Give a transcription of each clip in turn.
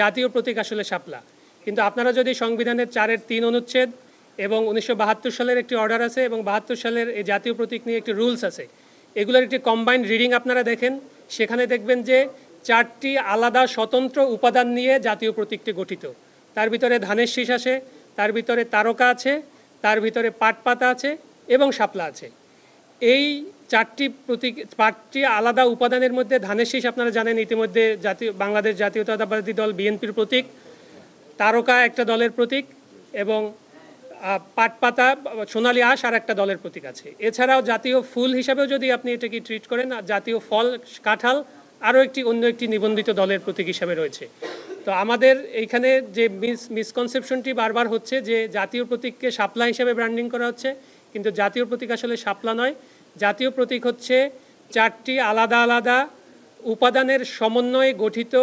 জাতীয় প্রতীক আসলে শাপলা, কিন্তু আপনারা যদি সংবিধানের 4-3 অনুচ্ছেদ এবং 1972 সালের একটি অর্ডার আছে এবং 72 সালের এই জাতীয় প্রতীক নিয়ে একটি রুলস আছে, এগুলোর একটি কম্বাইন্ড রিডিং আপনারা দেখেন, সেখানে দেখবেন যে 4টি আলাদা স্বতন্ত্র উপাদান নিয়ে জাতীয় প্রতীকটি গঠিত। তার ভিতরে ধানের শীষ আছে, তার ভিতরে তারকা আছে, তার ভিতরে পাট পাতা আছে এবং শাপলা আছে। এই 4টি আলাদা উপাদানের মধ্যে ধানের শীষ আপনারা জানেন ইতিমধ্যে বাংলাদেশ জাতীয়তাবাদী দল বিএনপির প্রতীক, তারকা একটা দলের প্রতীক এবং পাট পাতা সোনালী আঁশ আর একটা দলের প্রতীক আছে। এছাড়াও জাতীয় ফুল হিসাবেও যদি আপনি এটাকে ট্রিট করেন, জাতীয় ফল কাঁঠাল আরও অন্য একটি নিবন্ধিত দলের প্রতীক হিসাবে রয়েছে। তো আমাদের এইখানে যে মিসকনসেপশনটি বারবার হচ্ছে যে জাতীয় প্রতীককে শাপলা হিসেবে ব্র্যান্ডিং করা হচ্ছে, কিন্তু জাতীয় প্রতীক আসলে শাপলা নয়। জাতীয় প্রতীক হচ্ছে 4টি আলাদা আলাদা উপাদানের সমন্বয়ে গঠিত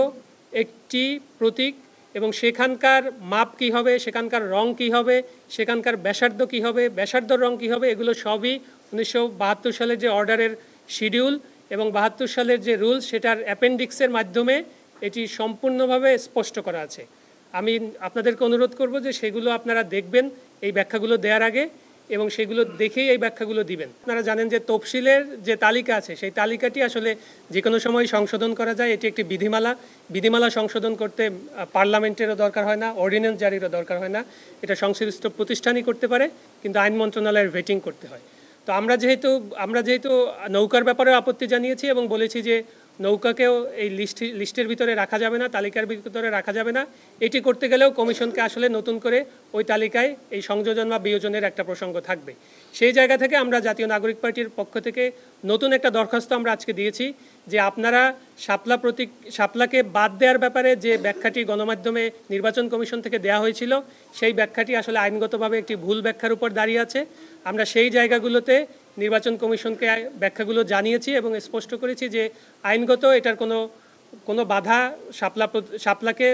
একটি প্রতীক এবং সেখানকার মাপ কী হবে, সেখানকার রং কী হবে, সেখানকার ব্যাসার্ধ কী হবে, ব্যাসার্ধর রং কী হবে, এগুলো সবই 1972 সালের যে অর্ডারের শিডিউল এবং 72 সালের যে রুলস সেটার অ্যাপেন্ডিক্সের মাধ্যমে এটি সম্পূর্ণভাবে স্পষ্ট করা আছে। আমি আপনাদেরকে অনুরোধ করব যে সেগুলো আপনারা দেখবেন এই ব্যাখ্যাগুলো দেওয়ার আগে এবং সেগুলো দেখেই এই ব্যাখ্যাগুলো দিবেন। আপনারা জানেন যে তফসিলের যে তালিকা আছে সেই তালিকাটি আসলে যে কোনো সময় সংশোধন করা যায়। এটি একটি বিধিমালা সংশোধন করতে পার্লামেন্টেরও দরকার হয় না, অর্ডিন্যান্স জারিরও দরকার হয় না, এটা সংশ্লিষ্ট প্রতিষ্ঠানই করতে পারে, কিন্তু আইন মন্ত্রণালয়ের ভেটিং করতে হয়। তো আমরা যেহেতু নৌকার ব্যাপারে আপত্তি জানিয়েছি এবং বলেছি যে নৌকাকেও এই লিস্টের ভিতরে রাখা যাবে না, তালিকার ভিতরে রাখা যাবে না, এটি করতে গেলেও কমিশনকে আসলে নতুন করে ওই তালিকায় এই সংযোজন বা বিয়োজনের একটা প্রসঙ্গ থাকবে। সেই জায়গা থেকে আমরা জাতীয় নাগরিক পার্টির পক্ষ থেকে নতুন একটা দরখাস্ত আমরা আজকে দিয়েছি যে আপনারা শাপলাকে বাদ দেওয়ার ব্যাপারে যে ব্যাখ্যাটি গণমাধ্যমে নির্বাচন কমিশন থেকে দেওয়া হয়েছিল সেই ব্যাখ্যাটি আসলে আইনগতভাবে একটি ভুল ব্যাখ্যার উপর দাঁড়িয়ে আছে। আমরা সেই জায়গাগুলোতে নির্বাচন কমিশনকে ব্যাখ্যাগুলো জানিয়েছি এবং স্পষ্ট করেছি যে আইনগত এটার কোনো বাধা শাপলাকে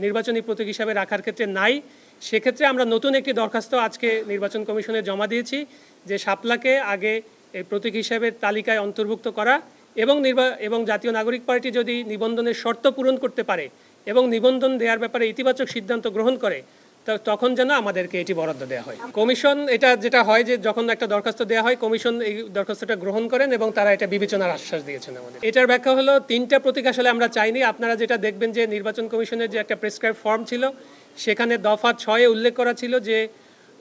নির্বাচনী প্রতীক হিসাবে রাখার ক্ষেত্রে নাই। সেক্ষেত্রে আমরা নতুন একটি দরখাস্ত আজকে নির্বাচন কমিশনে জমা দিয়েছি যে শাপলাকে আগে এই প্রতীক হিসাবে তালিকায় অন্তর্ভুক্ত করা এবং জাতীয় নাগরিক পার্টি যদি নিবন্ধনের শর্ত পূরণ করতে পারে এবং নিবন্ধন দেওয়ার ব্যাপারে ইতিবাচক সিদ্ধান্ত গ্রহণ করে তখন যেন আমাদেরকে এটি বরাদ্দ দেওয়া হয়। কমিশন যেটা হয় যে যখন একটা দরখাস্ত দেওয়া হয় কমিশন এই দরখাস্তটা গ্রহণ করেন এবং তারা এটা বিবেচনার আশ্বাস দিয়েছেন আমাদের। এটার ব্যাখ্যা হলো 3টা প্রতীক আসলে আমরা চাইনি। আপনারা যেটা দেখবেন যে নির্বাচন কমিশনের যে একটা প্রেসক্রাইব ফর্ম ছিল সেখানে দফা 6-এ উল্লেখ করা ছিল যে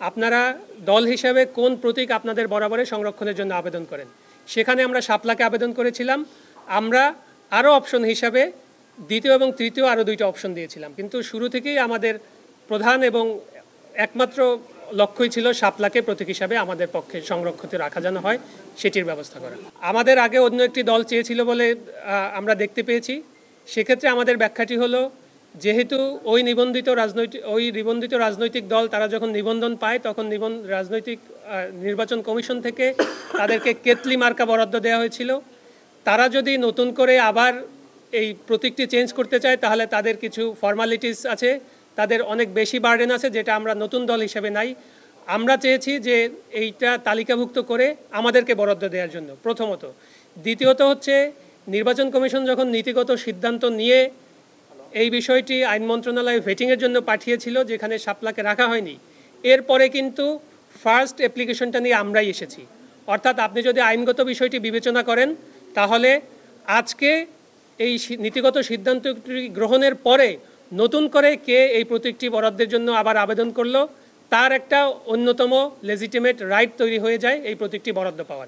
আপনারা দল হিসাবে কোন প্রতীক আপনাদের বরাবরে সংরক্ষণের জন্য আবেদন করেন। সেখানে আমরা শাপলাকে আবেদন করেছিলাম। আমরা আরও অপশন হিসাবে 2য় এবং 3য় আরও 2টা অপশন দিয়েছিলাম, কিন্তু শুরু থেকেই আমাদের প্রধান এবং একমাত্র লক্ষ্যই ছিল শাপলাকে প্রতীক হিসাবে আমাদের পক্ষে সংরক্ষিত রাখা যেন হয় সেটির ব্যবস্থা করা। আমাদের আগে অন্য একটি দল চেয়েছিল বলে আমরা দেখতে পেয়েছি। সেক্ষেত্রে আমাদের ব্যাখ্যাটি হলো যেহেতু ওই নিবন্ধিত রাজনৈতিক দল তারা যখন নিবন্ধন পায় তখন নির্বাচন কমিশন থেকে তাদেরকে কেতলি মার্কা বরাদ্দ দেওয়া হয়েছিল। তারা যদি নতুন করে আবার এই প্রতীকটি চেঞ্জ করতে চায় তাহলে তাদের কিছু ফর্মালিটিস আছে, তাদের অনেক বেশি বার্ডেন আছে যেটা আমরা নতুন দল হিসেবে নাই। আমরা চেয়েছি যে এইটা তালিকাভুক্ত করে আমাদেরকে বরাদ্দ দেওয়ার জন্য প্রথমত। দ্বিতীয়ত হচ্ছে নির্বাচন কমিশন যখন নীতিগত সিদ্ধান্ত নিয়ে এই বিষয়টি আইন মন্ত্রণালয়ে ভেটিংয়ের জন্য পাঠিয়েছিল যেখানে শাপলাকে রাখা হয়নি, এরপরে কিন্তু ফার্স্ট অ্যাপ্লিকেশনটা নিয়ে আমরাই এসেছি। অর্থাৎ আপনি যদি আইনগত বিষয়টি বিবেচনা করেন তাহলে আজকে এই নীতিগত সিদ্ধান্তটি গ্রহণের পরে নতুন করে কে এই প্রতীকটি বরাদ্দের জন্য আবার আবেদন করলো তার একটা অন্যতম লেজিটিমেট রাইট তৈরি হয়ে যায় এই প্রতীকটি বরাদ্দ পাওয়ার।